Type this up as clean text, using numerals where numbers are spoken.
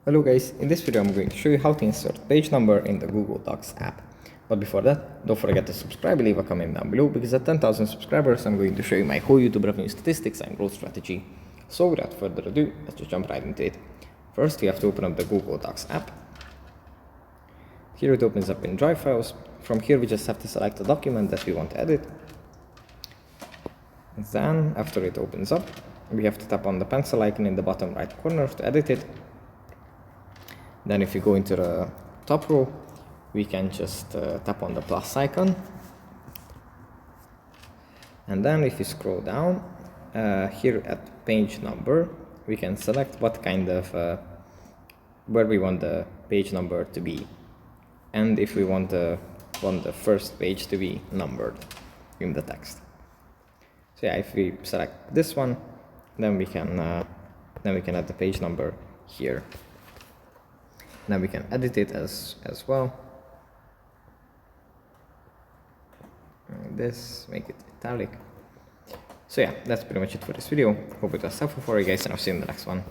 Hello guys, in this video I'm going to show you how to insert page number in the Google Docs app. But before that, don't forget to subscribe and leave a comment down below, because at 10,000 subscribers I'm going to show you my whole YouTube revenue statistics and growth strategy. So without further ado, let's just jump right into it. First we have to open up the Google Docs app. Here it opens up in Drive files. From here we just have to select the document that we want to edit. Then after it opens up, we have to tap on the pencil icon in the bottom right corner to edit it. Then if you go into the top row, we can just tap on the plus icon. And then if you scroll down, here at page number, we can select what kind of, where we want the page number to be. And if we want the first page to be numbered in the text. So yeah, if we select this one, then we can add the page number here. Now we can edit it as well. Like this, make it italic. So yeah, that's pretty much it for this video. Hope it was helpful for you guys, and I'll see you in the next one.